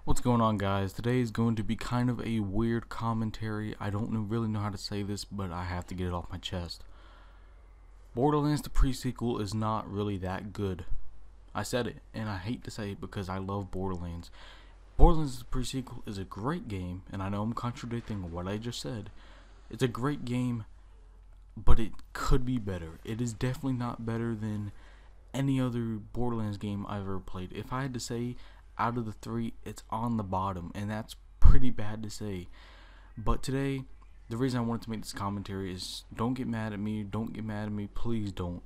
What's going on, guys? Today is going to be kind of a weird commentary. I don't really know how to say this, but I have to get it off my chest. Borderlands The Pre-Sequel is not really that good. I said it, and I hate to say it because I love Borderlands. Borderlands The Pre-Sequel is a great game, and I know I'm contradicting what I just said. It's a great game, but it could be better. It is definitely not better than any other Borderlands game I've ever played. If I had to say, out of the three, it's on the bottom, and that's pretty bad to say. But today, the reason I wanted to make this commentary is, don't get mad at me, please don't.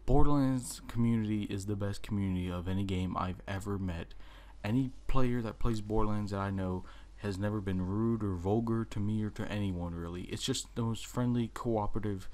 Borderlands community is the best community of any game I've ever met. Any player that plays Borderlands that I know has never been rude or vulgar to me or to anyone, really. It's just the most friendly, cooperative,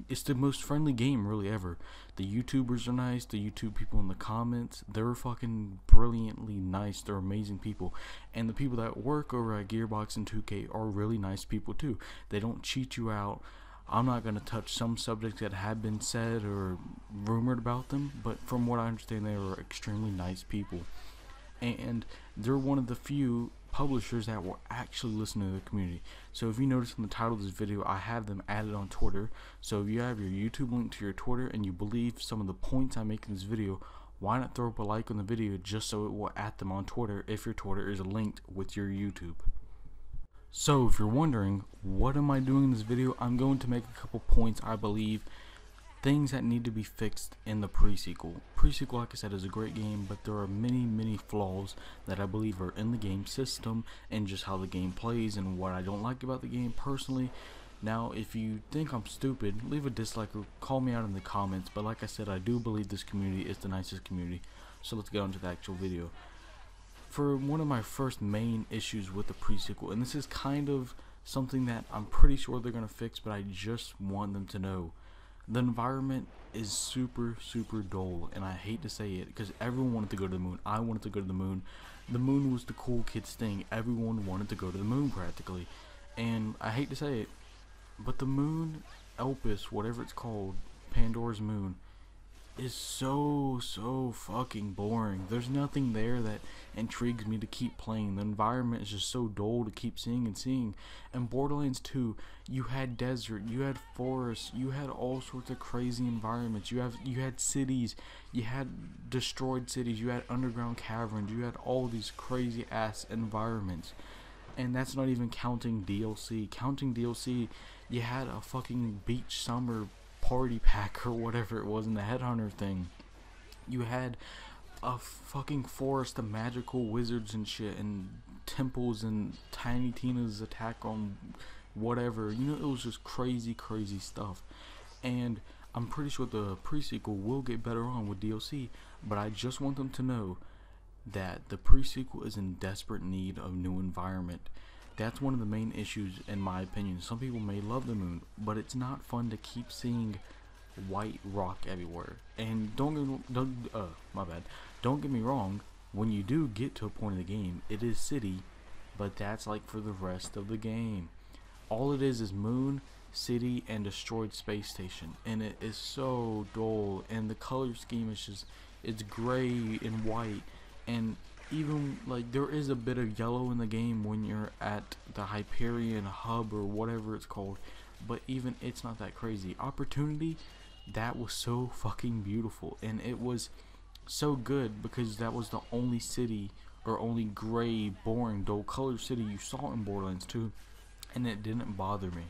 it's the most friendly game really ever. The YouTubers are nice, the YouTube people in the comments, they're fucking brilliantly nice, they're amazing people. And the people that work over at Gearbox and 2K are really nice people too. They don't cheat you out. I'm not going to touch some subjects that have been said or rumored about them, but from what I understand, they are extremely nice people. And they're one of the few publishers that will actually listen to the community. So if you notice in the title of this video, I have them added on Twitter. So if you have your YouTube link to your Twitter and you believe some of the points I make in this video, why not throw up a like on the video just so it will add them on Twitter if your Twitter is linked with your YouTube. So if you're wondering, what am I doing in this video? I'm going to make a couple points I believe, things that need to be fixed in the pre-sequel. Pre-sequel, like I said, is a great game, but there are many flaws that I believe are in the game system and just how the game plays and what I don't like about the game personally. Now, if you think I'm stupid, leave a dislike or call me out in the comments, but like I said, I do believe this community is the nicest community. So let's get on to the actual video. For one of my first main issues with the pre-sequel, and this is kind of something that I'm pretty sure they're going to fix, but I just want them to know. The environment is super dull, and I hate to say it because everyone wanted to go to the moon. I wanted to go to the moon. The moon was the cool kids thing. Everyone wanted to go to the moon practically, and I hate to say it, but the moon, Elpis, whatever it's called, Pandora's moon, is so fucking boring. There's nothing there that intrigues me to keep playing. The environment is just so dull to keep seeing and seeing. And Borderlands 2, you had desert, you had forests, you had all sorts of crazy environments. You had cities, you had destroyed cities, you had underground caverns, you had all these crazy ass environments. And that's not even counting DLC. Counting DLC, you had a fucking beach summer party pack or whatever it was in the headhunter thing. You had a fucking forest of magical wizards and shit, and temples, and Tiny Tina's attack on whatever, you know. It was just crazy stuff. And I'm pretty sure the pre-sequel will get better on with DLC, but I just want them to know that the pre-sequel is in desperate need of new environment. That's one of the main issues in my opinion. Some people may love the moon, but it's not fun to keep seeing white rock everywhere. And don't get me wrong, when you do get to a point in the game, it is city, but that's like for the rest of the game. All it is moon, city, and destroyed space station, and it is so dull, and the color scheme is just, it's gray and white, and even like there is a bit of yellow in the game when you're at the Hyperion hub or whatever it's called, but even it's not that crazy. Opportunity, that was so fucking beautiful, and it was so good because that was the only city or only gray, boring, dull color city you saw in Borderlands 2, and it didn't bother me.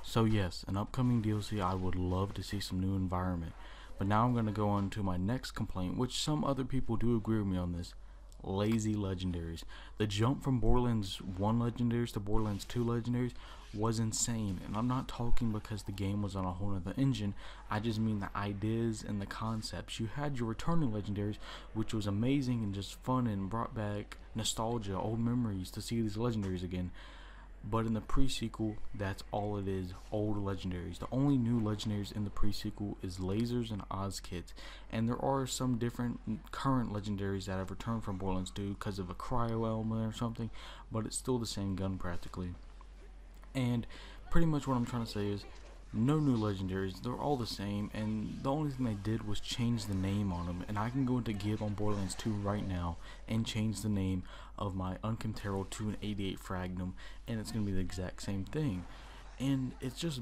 So yes, an upcoming DLC, I would love to see some new environment. But now I'm going to go on to my next complaint, which some other people do agree with me on this. Lazy legendaries. The jump from Borderlands 1 legendaries to Borderlands 2 legendaries was insane. And I'm not talking because the game was on a whole other engine. I just mean the ideas and the concepts. You had your returning legendaries, which was amazing and just fun and brought back nostalgia, old memories to see these legendaries again. But in the pre-sequel, that's all it is, old legendaries. The only new legendaries in the pre-sequel is lasers and Oz kits. And there are some different current legendaries that have returned from Borderlands 2 because of a cryo element or something, but it's still the same gun practically. And pretty much what I'm trying to say is, No new legendaries, they're all the same, and the only thing they did was change the name on them. And I can go into Gib on Borderlands 2 right now and change the name of my Uncom Terrell to an 88 Fragnum, and it's going to be the exact same thing. And it's just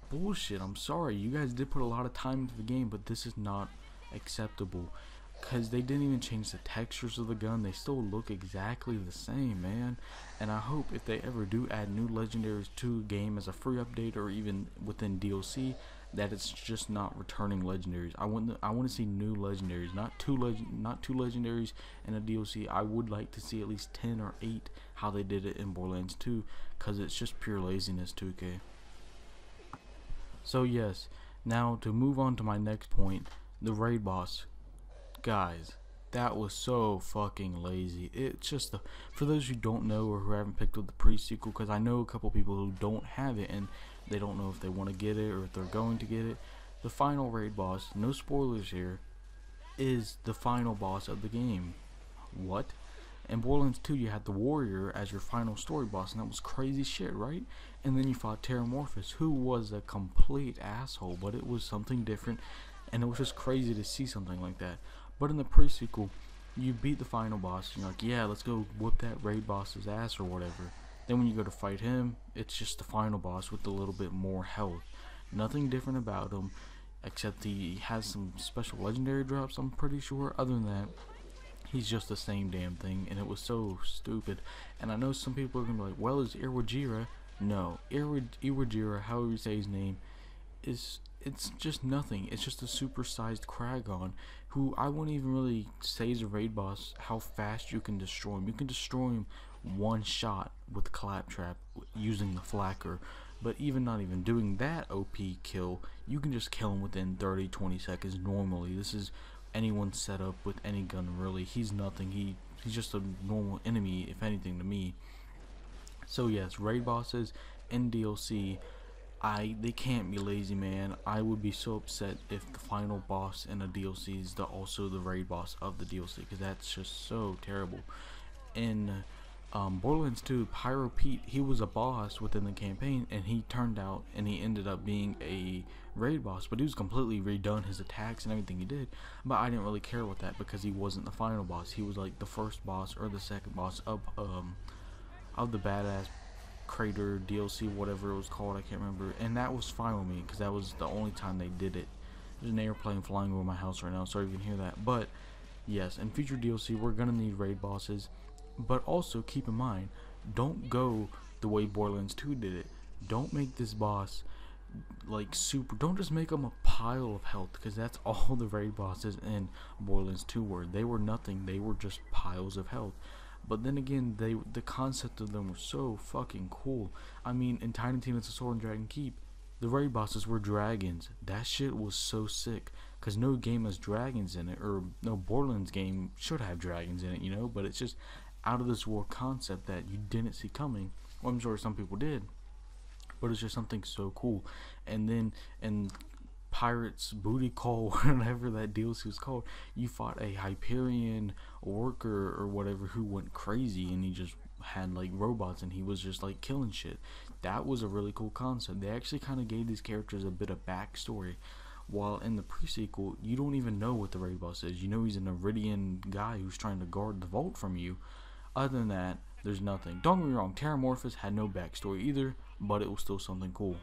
bullshit. I'm sorry, you guys did put a lot of time into the game, but this is not acceptable. Because they didn't even change the textures of the gun. They still look exactly the same, man. And I hope if they ever do add new legendaries to a game as a free update or even within DLC, that it's just not returning legendaries. I want to see new legendaries, not two legendaries in a DLC. I would like to see at least 10 or 8 how they did it in Borderlands 2, because it's just pure laziness, 2K. So yes, now to move on to my next point, the raid boss. Guys, that was so fucking lazy. It's just for those who don't know or who haven't picked up the pre-sequel, because I know a couple people who don't have it and they don't know if they want to get it or if they're going to get it. The final raid boss, no spoilers here, is the final boss of the game. What? In Borderlands 2 you had the warrior as your final story boss, and that was crazy shit, right? And then you fought Terramorphous, who was a complete asshole, but it was something different, and it was just crazy to see something like that. But in the pre-sequel, you beat the final boss, and you're like, yeah, let's go whoop that raid boss's ass or whatever. Then when you go to fight him, it's just the final boss with a little bit more health. Nothing different about him, except he has some special legendary drops, I'm pretty sure. Other than that, he's just the same damn thing, and it was so stupid. And I know some people are going to be like, well, is Iwajira? No, Iwajira, however you say his name, it's just nothing. It's just a supersized Kragon, who I wouldn't even really say is a raid boss how fast you can destroy him. You can destroy him one shot with Claptrap using the Flacker, but even not even doing that OP kill, you can just kill him within 30-20 seconds normally. This is anyone's setup with any gun, really. He's nothing. He's just a normal enemy, if anything, to me. So yes, raid bosses in DLC, they can't be lazy, man. I would be so upset if the final boss in a DLC is also the raid boss of the DLC, because that's just so terrible. In Borderlands 2, Pyro Pete, he was a boss within the campaign, and he ended up being a raid boss, but he was completely redone his attacks and everything he did. But I didn't really care with that, because he wasn't the final boss. He was like the first boss or the second boss of the Badass Crater DLC, whatever it was called, I can't remember. And that was fine with me, because that was the only time they did it. There's an airplane flying over my house right now, sorry you can hear that. But yes, in future DLC we're gonna need raid bosses, but also keep in mind, don't go the way Borderlands 2 did it. Don't make this boss like super, don't just make them a pile of health, because that's all the raid bosses in Borderlands 2 were. They were nothing, they were just piles of health. But then again, the concept of them was so fucking cool. I mean, in Tiny Tina's Sword and Dragon Keep, the raid bosses were dragons. That shit was so sick, because no game has dragons in it, or no Borderlands game should have dragons in it, you know. But it's just out of this world concept that you didn't see coming. Well, I'm sure some people did, but it's just something so cool. And then in Pirates Booty Call, whatever that DLC was called, you fought a Hyperion worker or whatever who went crazy, and he just had like robots, and he was just like killing shit. That was a really cool concept. They actually kind of gave these characters a bit of backstory, while in the pre-sequel you don't even know what the raid boss is. You know he's an Iridian guy who's trying to guard the vault from you. Other than that, there's nothing. Don't get me wrong, Terramorphous had no backstory either, but it was still something cool.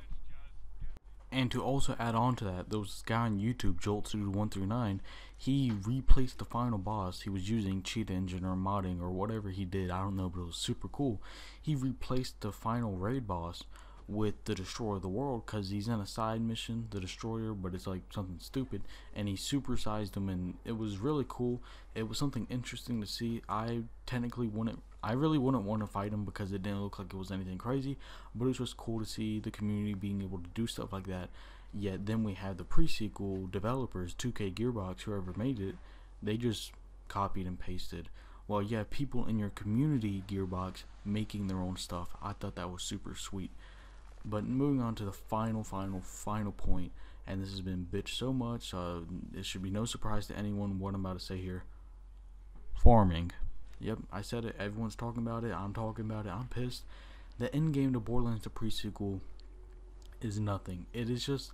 And to also add on to that, there was this guy on YouTube, JoltSuited139, he replaced the final boss. He was using cheat engine or modding or whatever he did, I don't know, but it was super cool. He replaced the final raid boss with the Destroyer of the World, because he's in a side mission, the Destroyer, but it's like something stupid, and he supersized him, and it was really cool. It was something interesting to see. I really wouldn't want to fight him, because it didn't look like it was anything crazy, but it was just cool to see the community being able to do stuff like that. Yet then we have the pre-sequel developers, 2K, Gearbox, whoever made it, they just copied and pasted. Well, you have people in your community, Gearbox, making their own stuff. I thought that was super sweet. But moving on to the final point, and this has been bitched so much, it should be no surprise to anyone what I'm about to say here. Farming. Yep, I said it. Everyone's talking about it. I'm talking about it. I'm pissed. The end game to Borderlands The Pre-Sequel is nothing. It is just,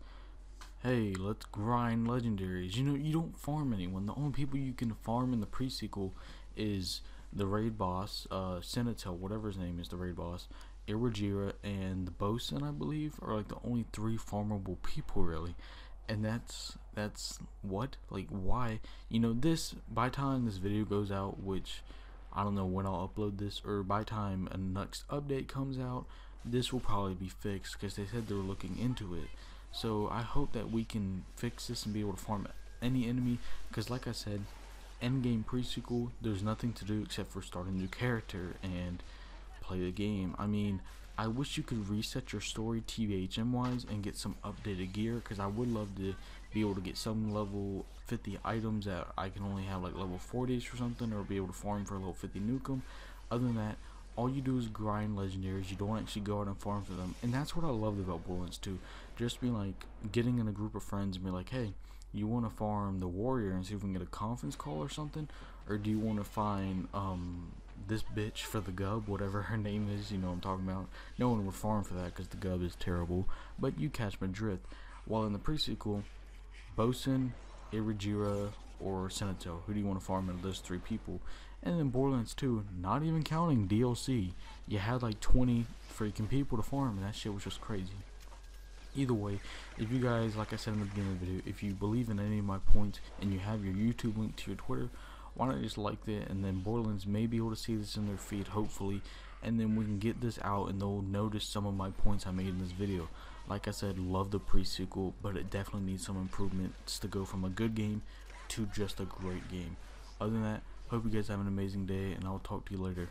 hey, let's grind legendaries. You know, you don't farm anyone. The only people you can farm in the pre-sequel is the raid boss, Senatel, whatever his name is, the raid boss, Irajira, and the bosun, I believe, are like the only 3 farmable people really. And that's what, like, why? You know, this, by time this video goes out, which I don't know when I'll upload this, or by time a next update comes out, this will probably be fixed, because they said they were looking into it. So I hope that we can fix this and be able to farm any enemy, because like I said, endgame pre-sequel, there's nothing to do except for start a new character and play the game. I mean, I wish you could reset your story TVHM wise and get some updated gear, because I would love to be able to get some level 50 items that I can only have like level 40s or something, or be able to farm for a level 50 nukem. Other than that, all you do is grind legendaries. You don't actually go out and farm for them, and that's what I loved about Borderlands 2. Just be like getting in a group of friends and be like, hey, you want to farm the warrior and see if we can get a conference call or something, or do you want to find this bitch for the gub, whatever her name is, you know what I'm talking about. No one would farm for that because the gub is terrible, but you catch my drift. While in the pre-sequel, bosun, Irajira, or Senato, who do you want to farm out of those 3 people? And then Borderlands 2, not even counting DLC, you had like 20 freaking people to farm, and that shit was just crazy. Either way, if you guys, like I said in the beginning of the video, if you believe in any of my points and you have your YouTube link to your Twitter, why not just like that, and then Borderlands may be able to see this in their feed, hopefully, and then we can get this out and they'll notice some of my points I made in this video. Like I said, love the pre-sequel, but it definitely needs some improvements to go from a good game to just a great game. Other than that, hope you guys have an amazing day, and I'll talk to you later.